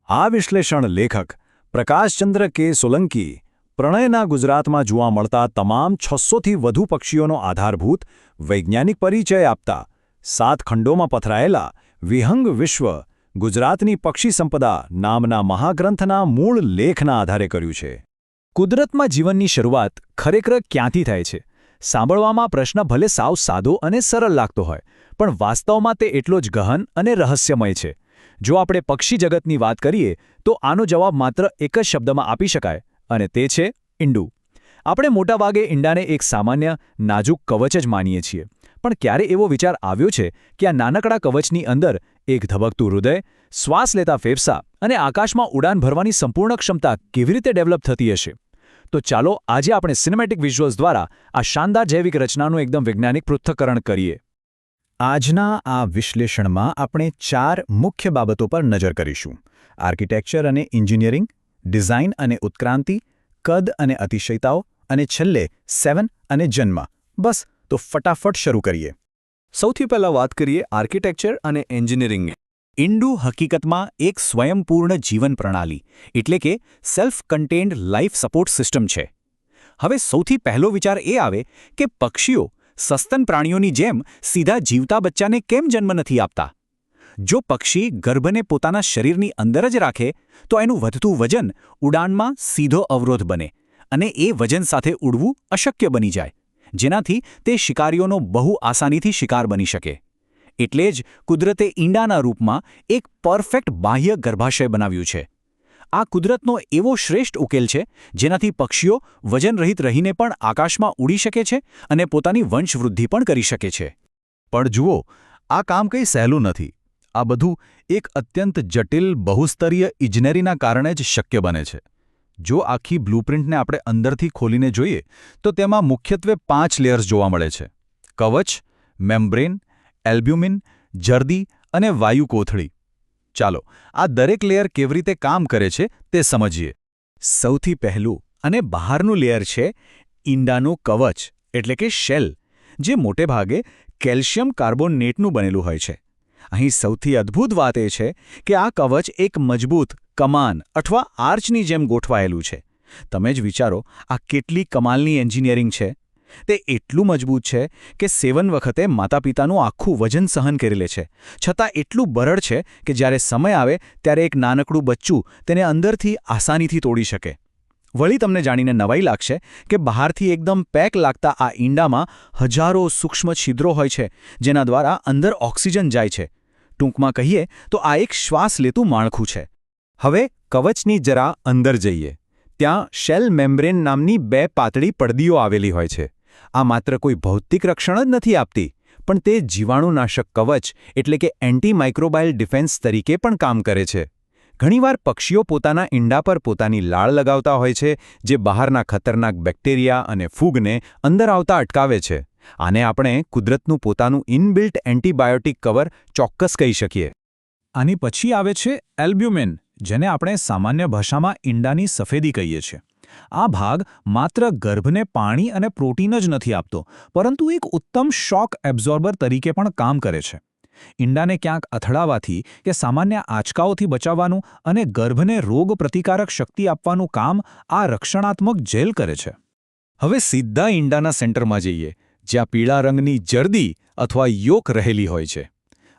આ વિશ્લેષણ લેખક પ્રકાશચંદ્ર કે સોલંકી પ્રણયના ગુજરાતમાં જોવા મળતા તમામ 600થી વધુ પક્ષીઓનો આધારભૂત વૈજ્ઞાનિક પરિચય આપતા 7 ખંડોમાં પથરાયેલા વિહંગ વિશ્વ ગુજરાતની પક્ષી સંપદા નામના મહાગ્રંથના મૂળ લેખના આધારે કર્યું છે. કુદરતમાં જીવનની શરૂઆત ખરેખર ક્યાંથી થાય છે? સાંભળવામાં પ્રશ્ન ભલે સાવ સાદો અને સરળ લાગતો હોય, પણ વાસ્તવમાં તે એટલો જ ગહન અને રહસ્યમય છે. જો આપણે પક્ષી જગતની વાત કરીએ તો આનો જવાબ માત્ર એક જ શબ્દમાં આપી શકાય, અને તે છે ઈંડું. આપણે મોટાભાગે ઈંડાને એક સામાન્ય, નાજુક કવચ જ માનીએ છીએ. પણ ક્યારે એવો વિચાર આવ્યો છે કે આ નાનકડા કવચની અંદર એક ધબકતું હૃદય, શ્વાસ લેતા ફેફસા અને આકાશમાં ઉડાન ભરવાની સંપૂર્ણ ક્ષમતા કેવી રીતે ડેવલપ થતી હશે? તો ચાલો આજે આપણે સિનેમેટિક વિઝ્યુઅલ્સ દ્વારા આ શાનદાર જૈવિક રચનાનું એકદમ વૈજ્ઞાનિક પૃથ્થકરણ કરીએ. આજના આ વિશ્લેષણમાં આપણે 4 મુખ્ય બાબતો પર નજર કરીશું: આર્કિટેક્ચર અને એન્જિનિયરિંગ, ડિઝાઇન અને ઉત્ક્રાંતિ, કદ અને અતિશયતાઓ, અને છેલ્લે 7 અને જન્મ. બસ, તો ફટાફટ શરૂ કરીએ. સૌથી પહેલાં વાત કરીએ આર્કિટેક્ચર અને એન્જિનિયરિંગ. ઈંડું હકીકતમાં એક સ્વયંપૂર્ણ જીવન પ્રણાલી એટલે કે સેલ્ફ કન્ટેન્ડ લાઇફ સપોર્ટ સિસ્ટમ છે. હવે સૌથી પહેલો વિચાર એ આવે કે પક્ષીઓ સસ્તન પ્રાણીઓની જેમ સીધા જીવતા બચ્ચાને કેમ જન્મ નથી આપતા? જો પક્ષી ગર્ભને પોતાના શરીરની અંદર જ રાખે તો એનું વધતું વજન ઉડાનમાં સીધો અવરોધ બને અને એ વજન સાથે ઉડવું અશક્ય બની જાય, જેનાથી તે શિકારીઓનો બહુ આસાનીથી શિકાર બની શકે. એટલે જ કુદરતે ઈંડાના રૂપમાં એક પરફેક્ટ બાહ્ય ગર્ભાશય બનાવ્યું છે. આ કુદરતનો એવો શ્રેષ્ઠ ઉકેલ છે જેનાથી પક્ષીઓ વજનરહિત રહીને પણ આકાશમાં ઉડી શકે છે અને પોતાની વંશવૃદ્ધિ પણ કરી શકે છે. પણ જુઓ, આ કામ કંઈ સહેલું નથી. આ બધું એક અત્યંત જટિલ બહુસ્તરીય ઇજનેરીના કારણે જ શક્ય બને છે. જો આખી બ્લુપ્રિન્ટને આપણે અંદરથી ખોલીને જોઈએ તો તેમાં મુખ્યત્વે 5 લેયર્સ જોવા મળે છે: કવચ, મેમ્બ્રેન, એલ્બ્યુમિન, જર્દી અને વાયુ કોથળી. ચાલો આ દરેક લેયર કેવી રીતે કામ કરે છે તે સમજીએ. સૌથી પહેલું અને બહારનું લેયર છે ઈંડાનું કવચ એટલે કે શેલ, જે મોટેભાગે કેલ્શિયમ કાર્બોનેટનું બનેલું હોય છે. અહીં સૌથી અદ્ભુત વાત એ છે કે આ કવચ એક મજબૂત કમાન અથવા આર્ચની જેમ ગોઠવાયેલું છે. તમે જ વિચારો, આ કેટલી કમાલની એન્જિનિયરિંગ છે! તે એટલું મજબૂત છે કે સેવન વખતે માતાપિતાનું આખું વજન સહન કરી લે છે, છતાં એટલું બરડ છે કે જ્યારે સમય આવે ત્યારે એક નાનકડું બચ્ચું તેને અંદરથી આસાનીથી તોડી શકે. વળી તમને જાણીને નવાઈ લાગશે કે બહારથી એકદમ પેક લાગતા આ ઈંડામાં હજારો સૂક્ષ્મ છિદ્રો હોય છે, જેના દ્વારા અંદર ઓક્સિજન જાય છે. ટૂંકમાં કહીએ તો આ એક શ્વાસ લેતું માળખું છે. હવે કવચની જરા અંદર જઈએ. ત્યાં શેલ મેમ્બ્રેન નામની 2 પાતળી પડદીઓ આવેલી હોય છે. આ માત્ર કોઈ ભૌતિક રક્ષણ જ નથી આપતી, પણ તે જીવાણુનાશક કવચ એટલે કે એન્ટી માઇક્રોબાયલ ડિફેન્સ તરીકે પણ કામ કરે છે. ઘણીવાર પક્ષીઓ પોતાના ઈંડા પર પોતાની લાળ લગાવતા હોય છે, જે બહારના ખતરનાક બેક્ટેરિયા અને ફૂગને અંદર આવતા અટકાવે છે. આને આપણે કુદરતનું પોતાનું ઇનબિલ્ટ એન્ટીબાયોટિક કવર ચોક્કસ કહી શકીએ. આની પછી આવે છે એલ્બ્યુમિન, જેને આપણે સામાન્ય ભાષામાં ઈંડાની સફેદી કહીએ છીએ. આ ભાગ માત્ર ગર્ભને પાણી અને પ્રોટીન જ નથી આપતો, પરંતુ એક ઉત્તમ શોક એબ્ઝોર્બર તરીકે પણ કામ કરે છે. ઈંડાને ક્યાંક અથડાવાથી કે સામાન્ય આંચકાઓથી બચાવવાનું અને ગર્ભને રોગ પ્રતિકારક શક્તિ આપવાનું કામ આ રક્ષણાત્મક જેલ કરે છે. હવે સીધા ઈંડાના સેન્ટરમાં જઈએ, જ્યાં પીળા રંગની જર્દી અથવા યોક રહેલી હોય છે.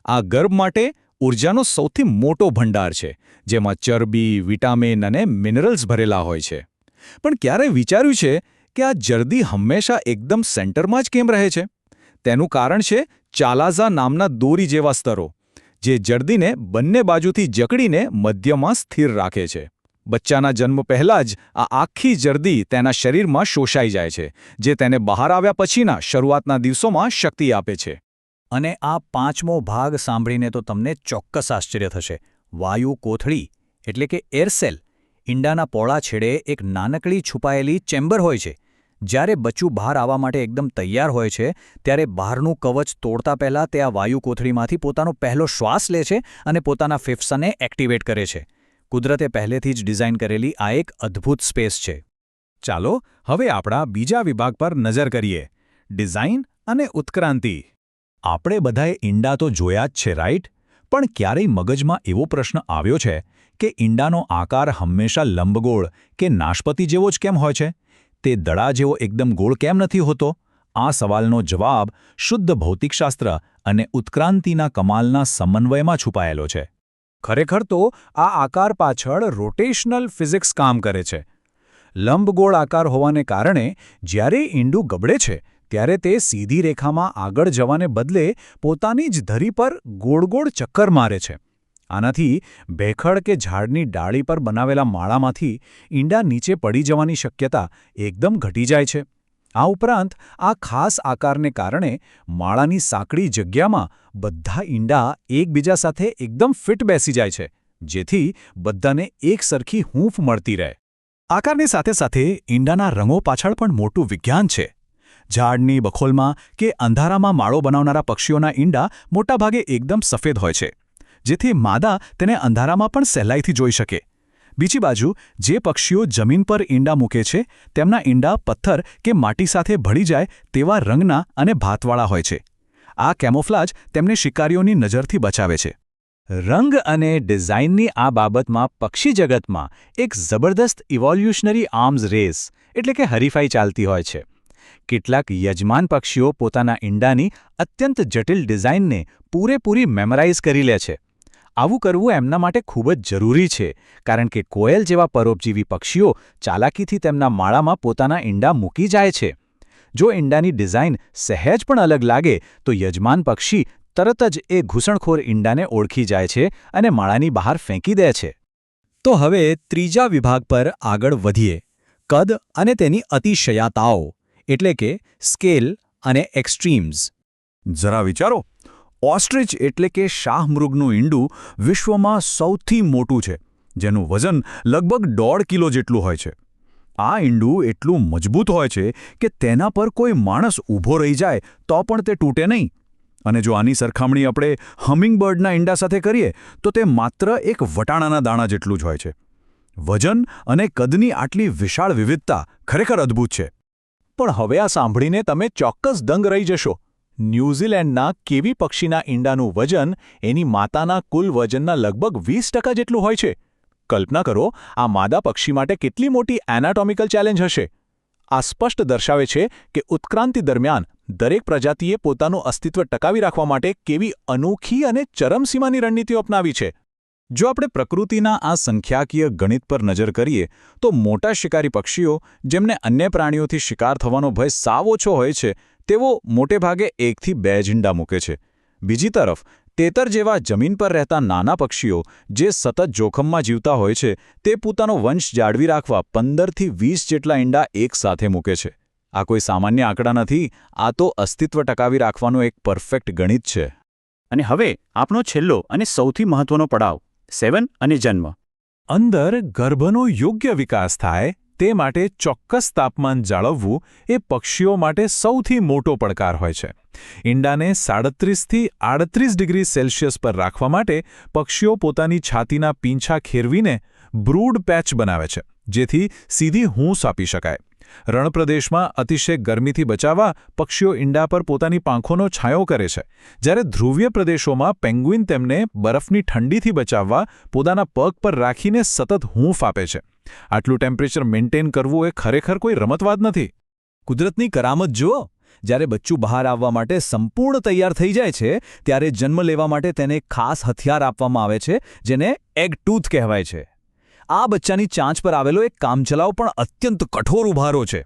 આ ગર્ભ માટે ઊર્જાનો સૌથી મોટો ભંડાર છે, જેમાં ચરબી, વિટામિન અને મિનરલ્સ ભરેલા હોય છે. પણ ક્યારેય વિચાર્યું છે કે આ જર્દી હંમેશા એકદમ સેન્ટરમાં જ કેમ રહે છે? તેનું કારણ છે ચાલાઝા નામના દોરી જેવા સ્તરો, જે જર્દીને બંને બાજુથી જકડીને મધ્યમાં સ્થિર રાખે છે. બચ્ચાના જન્મ પહેલાં જ આ આખી જર્દી તેના શરીરમાં શોષાઈ જાય છે, જે તેને બહાર આવ્યા પછીના શરૂઆતના દિવસોમાં શક્તિ આપે છે. અને આ 5મો ભાગ સાંભળીને તો તમને ચોક્કસ આશ્ચર્ય થશે: વાયુ કોથળી એટલે કે એરસેલ. ઈંડાના પોળા છેડે એક નાનકડી છુપાયેલી ચેમ્બર હોય છે. જ્યારે બચ્ચું બહાર આવવા માટે એકદમ તૈયાર હોય છે, ત્યારે બહારનું કવચ તોડતા પહેલાં તે આ વાયુ કોથળીમાંથી પોતાનો પહેલો શ્વાસ લે છે અને પોતાના ફેફસાને એક્ટિવેટ કરે છે. કુદરતે પહેલેથી જ ડિઝાઇન કરેલી આ એક અદ્ભુત સ્પેસ છે. ચાલો હવે આપણા બીજા વિભાગ પર નજર કરીએ: ડિઝાઇન અને ઉત્ક્રાંતિ. આપણે બધાએ ઈંડા તો જોયા જ છે, રાઈટ? પણ ક્યારેય મગજમાં એવો પ્રશ્ન આવ્યો છે કે ઈંડાનો આકાર હંમેશા લંબગોળ કે નાશપતિ જેવો જ કેમ હોય છે? તે દડા જેવો એકદમ ગોળ કેમ નથી હોતો? આ સવાલનો જવાબ શુદ્ધ ભૌતિકશાસ્ત્ર અને ઉત્ક્રાંતિના કમાલના સમન્વયમાં છુપાયેલો છે. ખરેખર તો આ આકાર પાછળ રોટેશનલ ફિઝિક્સ કામ કરે છે. લંબગોળ આકાર હોવાને કારણે જ્યારે ઈંડું ગબડે છે ત્યારે તે સીધી રેખામાં આગળ જવાને બદલે પોતાની જ ધરી પર ગોળ ચક્કર મારે છે. આનાથી ભેખડ કે ઝાડની ડાળી પર બનાવેલા માળામાંથી ઈંડા નીચે પડી જવાની શક્યતા એકદમ ઘટી જાય છે. આ ઉપરાંત આ ખાસ આકારને કારણે માળાની સાંકડી જગ્યામાં બધા ઈંડા એકબીજા સાથે એકદમ ફિટ બેસી જાય છે, જેથી બધાને એકસરખી હૂંફ મળતી રહે. આકારની સાથે સાથે ઈંડાના રંગો પાછળ પણ મોટું વિજ્ઞાન છે. ઝાડની બખોલમાં કે અંધારામાં માળો બનાવનારા પક્ષીઓના ઈંડા મોટાભાગે એકદમ સફેદ હોય છે, જેથી માદા તેને અંધારામાં પણ સહેલાઈથી જોઈ શકે. બીજી બાજુ જે પક્ષીઓ જમીન પર ઈંડા મૂકે છે તેમના ઈંડા પથ્થર કે માટી સાથે ભળી જાય તેવા રંગના અને ભાતવાળા હોય છે. આ કેમોફ્લાજ તેમને શિકારીઓની નજરથી બચાવે છે. રંગ અને ડિઝાઇનની આ બાબતમાં પક્ષી જગતમાં એક જબરદસ્ત ઇવોલ્યુશનરી આર્મ્સ રેસ એટલે કે હરીફાઈ ચાલતી હોય છે. કેટલાક યજમાન પક્ષીઓ પોતાના ઈંડાની અત્યંત જટિલ ડિઝાઇનને પૂરેપૂરી મેમરાઇઝ કરી લે છે. આવું કરવું એમના માટે ખૂબ જ જરૂરી છે, કારણ કે કોયલ જેવા પરોપજીવી પક્ષીઓ ચાલાકીથી તેમના માળામાં પોતાના ઈંડા મૂકી જાય છે. જો ઈંડાની ડિઝાઇન સહેજ પણ અલગ લાગે તો યજમાન પક્ષી તરત જ એ ઘૂસણખોર ઈંડાને ઓળખી જાય છે અને માળાની બહાર ફેંકી દે છે. તો હવે ત્રીજા વિભાગ પર આગળ વધીએ. કદ અને તેની અતિશયાતાઓ એટલે કે સ્કેલ અને એક્સ્ટ્રીમ્સ. જરા વિચારો, ઓસ્ટ્રિચ એટલે કે શાહમૃગનું ઈંડું વિશ્વમાં સૌથી મોટું છે, જેનું વજન લગભગ 1.5 કિલો જેટલું હોય છે. આ ઈંડું એટલું મજબૂત હોય છે કે તેના પર કોઈ માણસ ઊભો રહી જાય તો પણ તે તૂટે નહીં. અને જો આની સરખામણી આપણે હમિંગબર્ડના ઈંડા સાથે કરીએ તો તે માત્ર એક વટાણાના દાણા જેટલું જ હોય છે. વજન અને કદની આટલી વિશાળ વિવિધતા ખરેખર અદ્ભુત છે. પણ હવે આ સાંભળીને તમે ચોક્કસ દંગ રહી જશો. ન્યૂઝીલેન્ડના કેવી પક્ષીના ઈંડાનું વજન એની માતાના કુલ વજનના લગભગ 20% જેટલું હોય છે. કલ્પના કરો, આ માદા પક્ષી માટે કેટલી મોટી એનાટોમિકલ ચેલેન્જ હશે. આ સ્પષ્ટ દર્શાવે છે કે ઉત્ક્રાંતિ દરમિયાન દરેક પ્રજાતિએ પોતાનું અસ્તિત્વ ટકાવી રાખવા માટે કેવી અનોખી અને ચરમસીમાની રણનીતિઓ અપનાવી છે. જો આપણે પ્રકૃતિના આ સંખ્યાકીય ગણિત પર નજર કરીએ તો મોટા શિકારી પક્ષીઓ, જેમને અન્ય પ્રાણીઓથી શિકાર થવાનો ભય સાવ ઓછો હોય છે, તેઓ મોટેભાગે 1 થી 2 જ ઈંડા મૂકે છે. બીજી તરફ તેતર જેવા જમીન પર રહેતા નાના પક્ષીઓ, જે સતત જોખમમાં જીવતા હોય છે, તે પોતાનો વંશ જાળવી રાખવા 15 થી 20 જેટલા ઈંડા એકસાથે મૂકે છે. આ કોઈ સામાન્ય આંકડા નથી, આ તો અસ્તિત્વ ટકાવી રાખવાનું એક પરફેક્ટ ગણિત છે. અને હવે આપણો છેલ્લો અને સૌથી મહત્વનો પડાવ, સેવન અને જન્મ. અંદર ગર્ભનો યોગ્ય વિકાસ થાય તે માટે ચોક્કસ તાપમાન જાળવવું એ પક્ષીઓ માટે સૌથી મોટો પડકાર હોય છે. ઈંડાને 37 થી 38 ડિગ્રી સેલ્સિયસ પર રાખવા માટે પક્ષીઓ પોતાની છાતીના પીંછા ખેરવીને બ્રૂડ પેચ બનાવે છે, જેથી સીધી હૂંસ આપી શકાય. રણપ્રદેશમાં અતિશય ગરમીથી બચાવવા પક્ષીઓ ઈંડા પર પોતાની પાંખોનો છાંયો કરે છે, જ્યારે ધ્રુવીય પ્રદેશોમાં પેંગ્વિન તેમને બરફની ઠંડીથી બચાવવા પોતાના પગ પર રાખીને સતત હૂંફ આપે છે. આટલું ટેમ્પરેચર મેન્ટેન કરવું એ ખરેખર કોઈ રમતવાદ નથી. કુદરતની કરામત જુઓ. જ્યારે બચ્ચું બહાર આવવા માટે સંપૂર્ણ તૈયાર થઈ જાય છે, ત્યારે જન્મ લેવા માટે તેને એક ખાસ હથિયાર આપવામાં આવે છે, જેને એગ ટૂથ કહેવાય છે. આ બચ્ચાની ચાંચ પર આવેલો એક કામચલાઉ પણ અત્યંત કઠોર ઉભારો છે.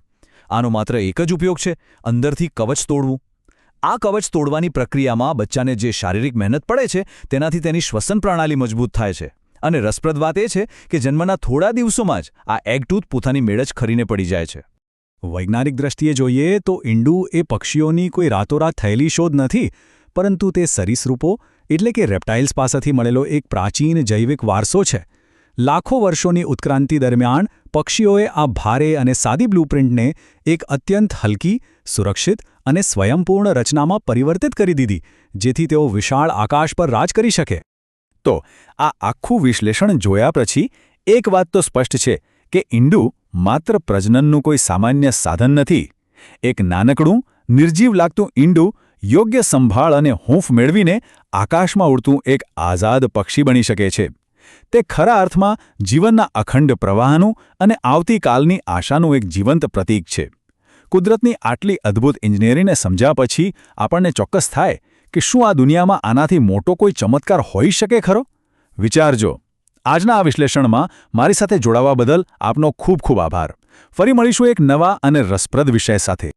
આનો માત્ર એક જ ઉપયોગ છે, અંદરથી કવચ તોડવું. આ કવચ તોડવાની પ્રક્રિયામાં બચ્ચાને જે શારીરિક મહેનત પડે છે, તેનાથી તેની શ્વસન પ્રણાલી મજબૂત થાય છે. અને રસપ્રદ વાત એ છે કે જન્મના થોડા દિવસોમાં જ આ એગ ટૂથ પોતાની મેળ જ ખરીને પડી જાય છે. વૈજ્ઞાનિક દ્રષ્ટિએ જોઈએ તો ઈંડું એ પક્ષીઓની કોઈ રાતોરાત થયેલી શોધ નથી, પરંતુ તે સરીસૃપો એટલે કે રેપ્ટાઇલ્સ પાસેથી મળેલો એક પ્રાચીન જૈવિક વારસો છે. લાખો વર્ષોની ઉત્ક્રાંતિ દરમિયાન પક્ષીઓએ આ ભારે અને સાદી બ્લુપ્રિન્ટને એક અત્યંત હલકી, સુરક્ષિત અને સ્વયંપૂર્ણ રચનામાં પરિવર્તિત કરી દીધી, જેથી તેઓ વિશાળ આકાશ પર રાજ કરી શકે. તો આ આખું વિશ્લેષણ જોયા પછી એક વાત તો સ્પષ્ટ છે કે ઈંડું માત્ર પ્રજનનનું કોઈ સામાન્ય સાધન નથી. એક નાનકડું, નિર્જીવ લાગતું ઈંડું યોગ્ય સંભાળ અને હૂંફ મેળવીને આકાશમાં ઉડતું એક આઝાદ પક્ષી બની શકે છે. તે ખરા અર્થમાં જીવનના અખંડ પ્રવાહનું અને આવતીકાલની આશાનું એક જીવંત પ્રતીક છે. કુદરતની આટલી અદ્ભુત ઇજનેરીને સમજ્યા પછી આપણને ચોક્કસ થાય કે શું આ દુનિયામાં આનાથી મોટો કોઈ ચમત્કાર હોઈ શકે ખરો? વિચારજો. આજના આ વિશ્લેષણમાં મારી સાથે જોડાવા બદલ આપનો ખૂબ ખૂબ આભાર. ફરી મળીશું એક નવા અને રસપ્રદ વિષય સાથે.